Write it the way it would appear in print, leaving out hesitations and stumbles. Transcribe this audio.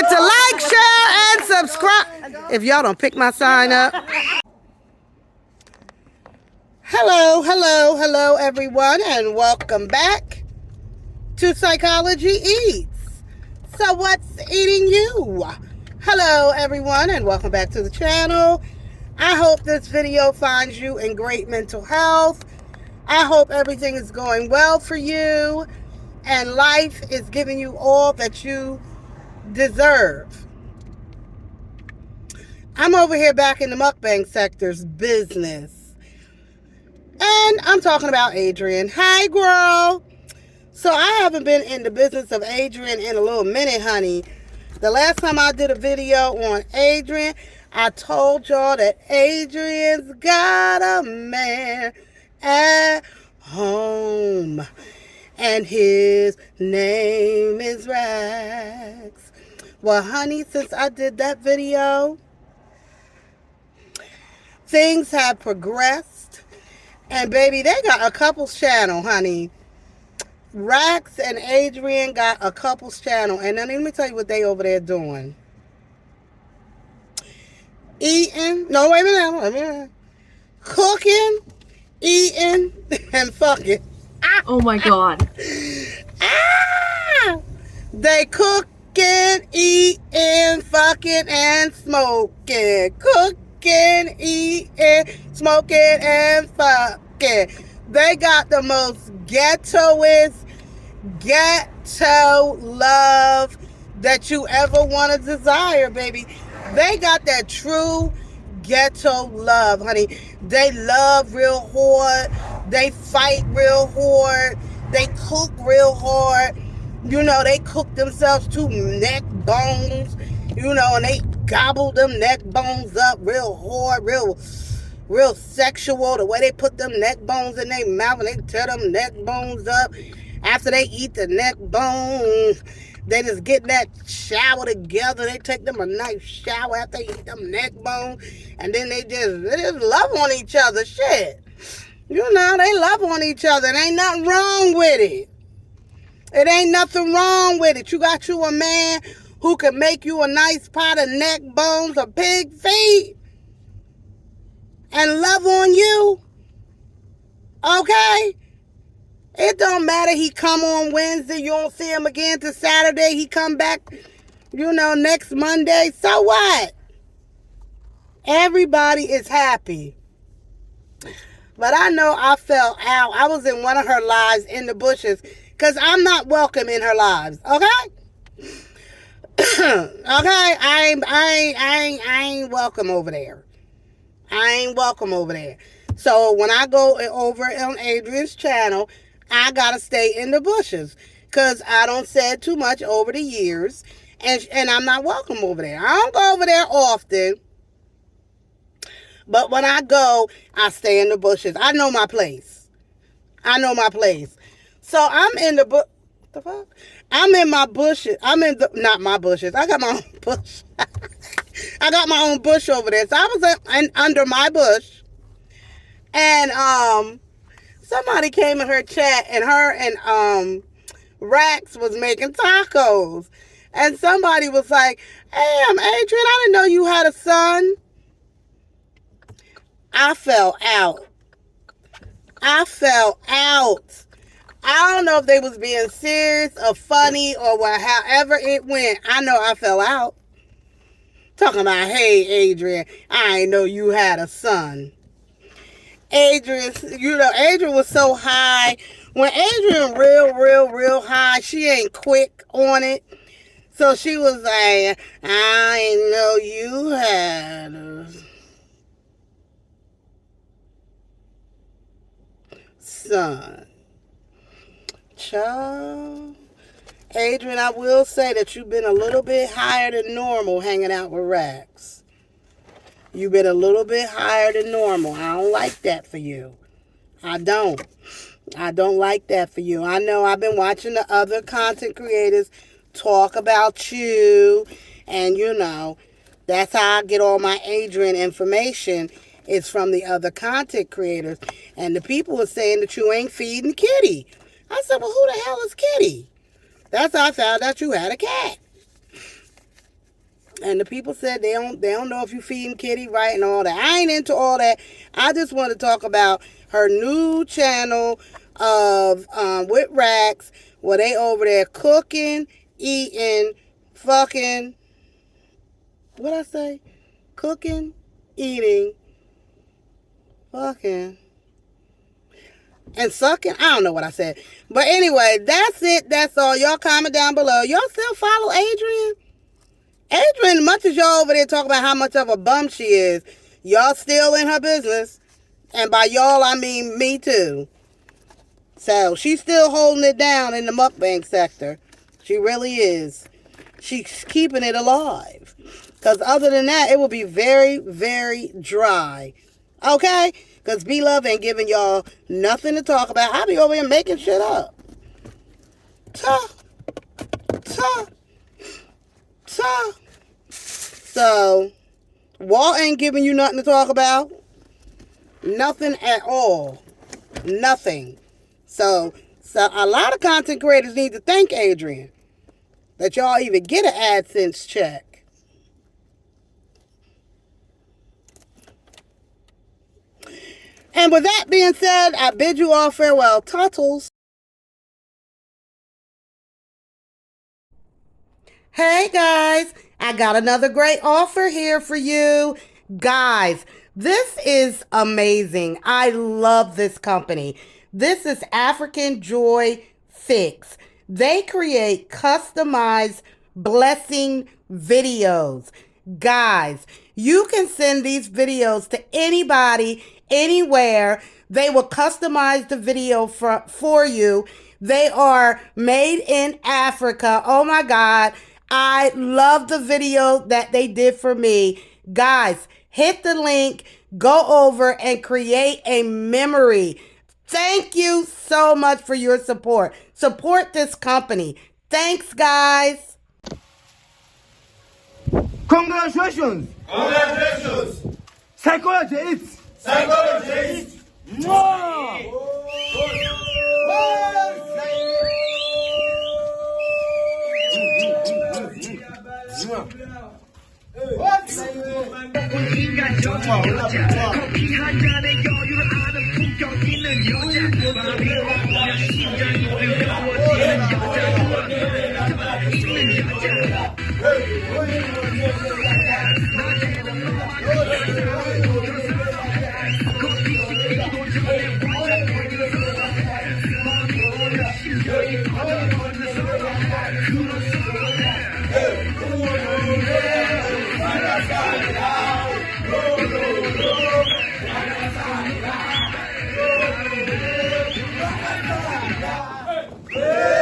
forget to like, share, and subscribe. If y'all don't pick my sign up. Hello, everyone, and welcome back to Psychology Eats. So what's eating you? Hello, everyone, and welcome back to the channel. I hope this video finds you in great mental health. I hope everything is going well for you and life is giving you all that you deserve. I'm over here back in the mukbang sector's business. And I'm talking about Adrienne. Hi, girl. So I haven't been in the business of Adrienne in a little minute, honey. The last time I did a video on Adrienne, I told y'all that Adrienne's got a man at home. And his name is Rex. Well, honey, since I did that video, things have progressed. And baby, they got a couples channel, honey. Rex and Adrienne got a couples channel. And then let me tell you what they over there doing. Eating. No, wait a minute. Cooking, eating, and fucking. Oh my God. They cooking, eating, fucking, and smoking. Cooking, eating, smoking, and fucking. They got the most ghetto love that you ever want to desire, baby. They got that true ghetto love, honey. They love real hard. They fight real hard. They cook real hard. You know, they cook themselves to neck bones. You know, and they gobble them neck bones up real hard, real sexual. The way they put them neck bones in their mouth and they tear them neck bones up. After they eat the neck bones, they just get in that shower together. They take them a nice shower after they eat them neck bones. And then they just love on each other. Shit. You know, they love on each other. There ain't nothing wrong with it. It ain't nothing wrong with it. You got you a man who can make you a nice pot of neck bones or pig feet and love on you. Okay? It don't matter. He come on Wednesday. You don't see him again till Saturday. He come back, you know, next Monday. So what? Everybody is happy. But I know I fell out. I was in one of her lives in the bushes because I'm not welcome in her lives. Okay? Okay? I ain't welcome over there. I ain't welcome over there. So when I go over on Adrienne's channel, I gotta stay in the bushes because I don't said too much over the years, and I'm not welcome over there. I don't go over there often, but when I go, I stay in the bushes. I know my place. So I'm in the the fuck? I'm in my bushes. Not my bushes. I got my own bush. I got my own bush over there. So I was under my bush, and somebody came in her chat, and her and Rax was making tacos. And somebody was like, "Hey, I'm Adrienne. I didn't know you had a son." I fell out. I don't know if they was being serious or funny or however it went. I know I fell out. Talking about, "Hey, Adrienne, I didn't know you had a son." Adrienne, you know, Adrienne was so high. When Adrienne real high, she ain't quick on it. So she was like, "I didn't know you had a son." Child. Adrienne, I will say that you've been a little bit higher than normal hanging out with Rex. You've been a little bit higher than normal. I don't like that for you. I don't like that for you. I know I've been watching the other content creators talk about you. And, you know, that's how I get all my Adrienne information. It's from the other content creators. And the people were saying that you ain't feeding Kitty. I said, "Well, who the hell is Kitty?" That's how I found out you had a cat. And the people said they don't know if you feeding Kitty right and all that. I ain't into all that. I just want to talk about her new channel of with Rax, where they over there cooking, eating, fucking, what I say? Cooking, eating, fucking, and sucking. I don't know what I said. But anyway, that's it. That's all. Y'all comment down below. Y'all still follow Adrienne? Adrienne, much as y'all over there talk about how much of a bum she is, y'all still in her business. And by y'all, I mean me too. So she's still holding it down in the mukbang sector. She really is. She's keeping it alive. Because other than that, it will be very, very dry. Okay? Because B-Love ain't giving y'all nothing to talk about. I be over here making shit up. Ta. So, Walt ain't giving you nothing to talk about. Nothing at all. Nothing. So a lot of content creators need to thank Adrienne that y'all even get an AdSense check. And with that being said, I bid you all farewell. Tuttles. Hey guys, I got another great offer here for you. Guys, this is amazing. I love this company. This is African Joy Fix. They create customized blessing videos. Guys, you can send these videos to anybody, anywhere. They will customize the video for you. They are made in Africa. Oh my God. I love the video that they did for me. Guys, hit the link, go over and create a memory. Thank you so much for your support. Support this company. Thanks, guys. Congratulations. Congratulations. Psychology is. Psychology is. Mwah. 커피 한 잔에 여유를 아는 품격 있는 여자 마음이 오면 심장이 뜨거워지는 여자 있는 여자 낮에는 너만 커피 식기도 전에 완전 마음이 오면 심장이 터져버리는 그런 Hey!